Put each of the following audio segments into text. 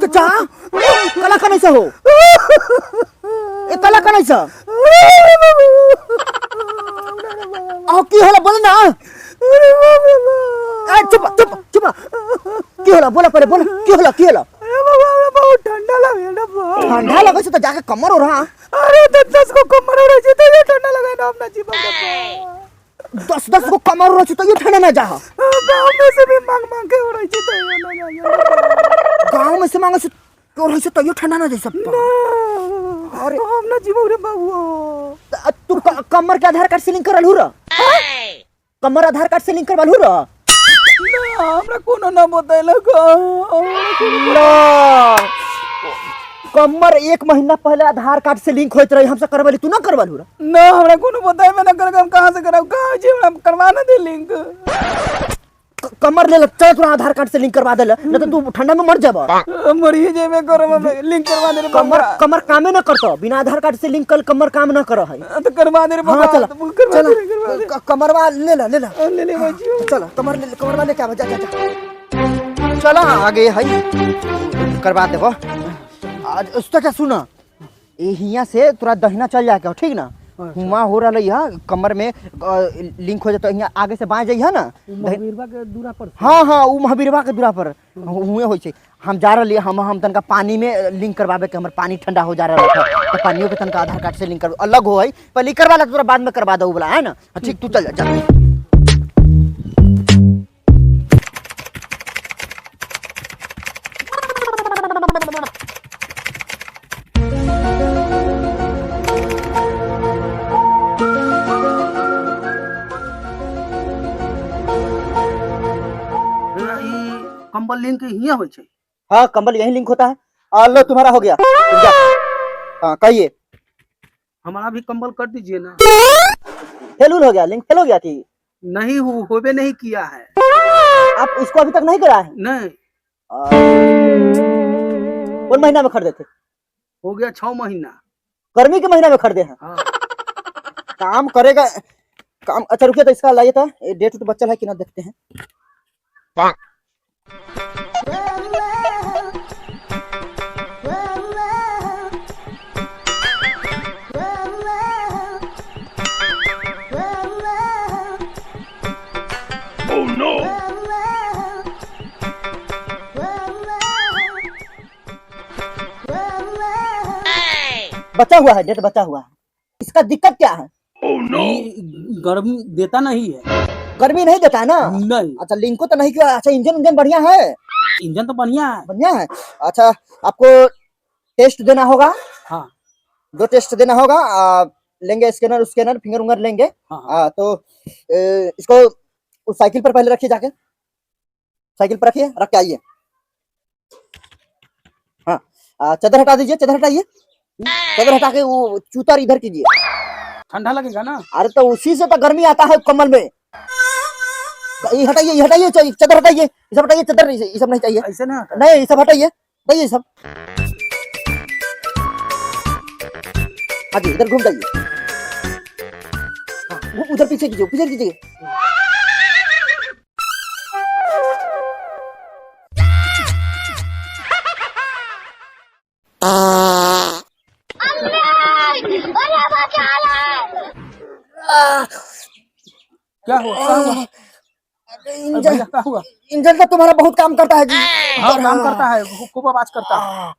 तो जा कला का नहीं सा हो ए कला का नहीं सा आओ की होला बोल ना ए चुप चुप चुप की होला बोला पहले बोला की होला बहुत ठंडा लगे ना ठंडा लगे तो जाके कमर हो रहा अरे 10 को कमर हो रही तो ये ठंडा लगा ना अपना जी बाबा 10 को कमर हो रही तो ये ठंडा ना जा गांव में से भी मांग के हो रही तो गांव में से मांगे से तो रही से तो ये ठंडा ना जा सकता अरे अपना जी रे बाबू तू कमर के आधार कार्ड से लिंक करल हो रा कमर आधार कार्ड से लिंक करवाल हो रा हमरा कोनो ना बताइलो कमर 1 महीना पहले आधार कार्ड से लिंक होत रही हमसे करवाली तू ना करवालू रा ना हमरा कोनो बताइ मैं ना कर हम कहां से कराऊ कहां जे हमरा करवा ना दे लिंक कमर ले चल तू आधार कार्ड से लिंक करवा दे न तो तू ठंडा में मर जाबा मरी जेबे करब लिंक करवा दे रे कमर कामे ना करतो बिना आधार कार्ड से लिंक कल कमर काम ना करो है तो करवा दे रे बाबा चल कमरवा ले ले बच्ची चल कमरवा ले क्या जा चला आगे है करवा देबो आज उसका क्या सुना हिया से तोरा दहिना चल जाके ठीक ना हुआ हो रहा है कमर में लिंक हो जाता है आगे से बाएं जाइए ना महावीरवा के दूरा पर हाँ वो महावीरवा के दूरा पर हुए हो छे हम जा रहे हम तनका पानी में लिंक करवावे के हमर पानी ठंडा हो जा रहा है तो पानियों के तनका आधार कार्ड से लिंक कर अलग हो है पहले करवा ला तोरा बाद में करवा दो बोला है ना ठीक तू चल जा कंबल लिंक हिया हो छे हाँ कंबल यही लिंक होता है लो तुम्हारा हो गया हाँ कहिए हमारा भी कंबल कर दीजिए ना फेल हो गया लिंक फेल हो गया थी नहीं होबे नहीं किया है आप इसको अभी तक नहीं करा है नहीं कौन महीना में खरीदे थे हो गया 6 महीना गर्मी के महीना में खरीदे हैं हाँ। काम करेगा काम अच्छा रुकिए तो इसका लाइए था डेट तो बच्चा है कि ना देखते हैं बचा हुआ है डेट बचा हुआ है इसका दिक्कत क्या है गर्मी देता नहीं है गर्मी नहीं देता है ना नहीं अच्छा लिंको तो नहीं किया अच्छा इंजन बढ़िया है इंजन तो बढ़िया है अच्छा आपको टेस्ट देना होगा हाँ 2 टेस्ट देना होगा लेंगे स्कैनर फिंगर उंगर लेंगे हाँ। तो इसको उस साइकिल पर पहले रखिए जाके साइकिल पर रखिए रख के आइए हाँ चादर हटा दीजिए चादर हटाइए चादर हटा के वो चूतर इधर कीजिए ठंडा लगेगा ना अरे तो उसी से तो गर्मी आता है कमल में ये हटाइए चादर हटाइए ये सब हटाइए चादर ये सब नहीं चाहिए ऐसे ना नहीं ये सब हटाइए हटाइए सब हाँ जी इधर घूम जाइए उधर पीछे कीजिए क्या हुआ इंजन का तुम्हारा बहुत काम करता है जी हाँ काम करता है खूब आवाज करता है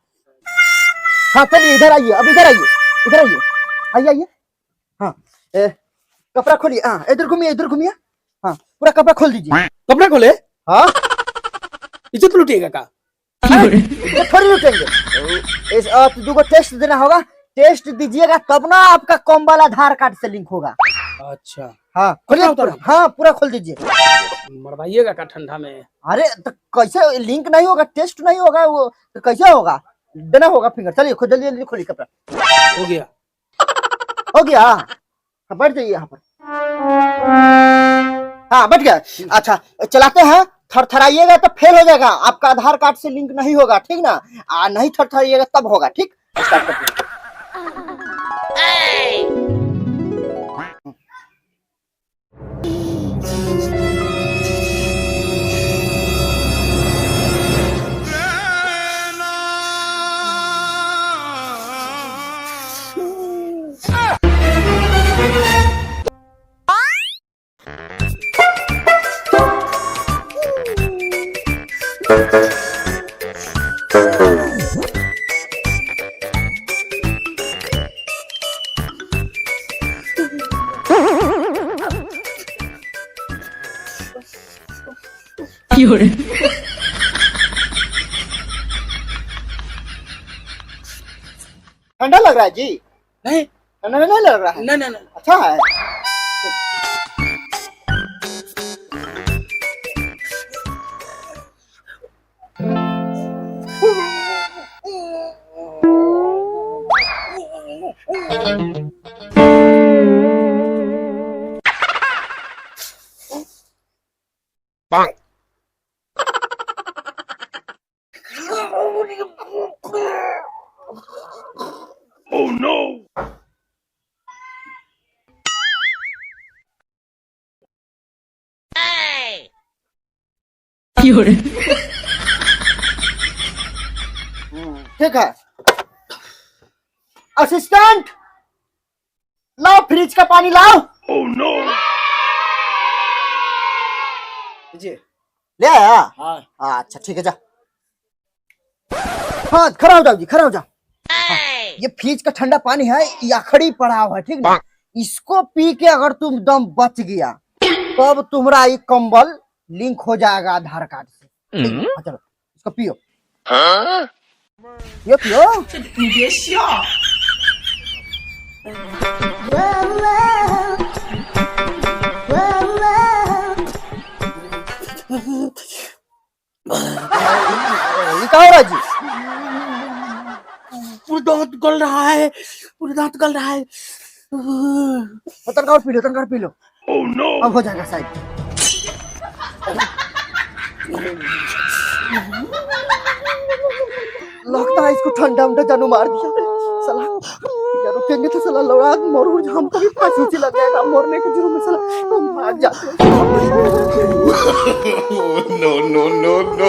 हाँ चलिए इधर आइए अब इधर आइए हाँ कपड़ा खोलिए हाँ इधर घूमिए हाँ पूरा कपड़ा खोल दीजिए कपड़ा खोले हाँ इज्जत लुटिएगा का थोड़ी लुटेंगे इस 2 टेस्ट देना होगा टेस्ट दीजिएगा तब ना आपका कॉम्बल आधार कार्ड से लिंक होगा अच्छा हाँ खोलिए हाँ पूरा खोल दीजिए मरवाइएगा का ठंडा में अरे तो कैसे लिंक नहीं होगा टेस्ट नहीं होगा वो तो कैसे होगा देना होगा फिंगर चलिए जल्दी खोलिए कपड़ा हो गया हाँ बैठ जाइए यहाँ पर हाँ बैठ गया अच्छा चलाते हैं थरथराइएगा तो फेल हो जाएगा आपका आधार कार्ड से लिंक नहीं होगा ठीक ना नहीं थरथराइएगा तब होगा ठीक स्टार्ट करते ठंडा लग रहा है जी? नहीं ठंडा नहीं लग रहा है? नहीं नहीं नहीं। अच्छा है। ठीक है। असिस्टेंट, लाओ फ्रिज का पानी लाओ। जी ले आया? हाँ। अच्छा ठीक है, जा। हाँ खड़ा हो जाओ जी, खड़ा हो जाओ। हाँ, ये फ्रिज का ठंडा पानी है, याखड़ी पड़ा हुआ है, ठीक ना? इसको पी के अगर तुम दम बच गया तब तुम्हारा ये कंबल लिंक हो जाएगा आधार कार्ड से। ठीक है? हाँ, चलो इसको पियो। ये पियो। ये क्या हो रहा है जी? पूरा दांत गल रहा है, पूरा दांत गल रहा है। तनका और पी लो, तनका और पी लो। अब हो जाएगा शायद। लगता है इसको ठंडा उंडा जानू मार दिया साला। यार रुकेंगे तो साला लौड़ा मरूर, हमको भी फांसी उसी लग जाएगा, मरने के जुर्म में साला हम भाग जाते हैं। no, no, no, no.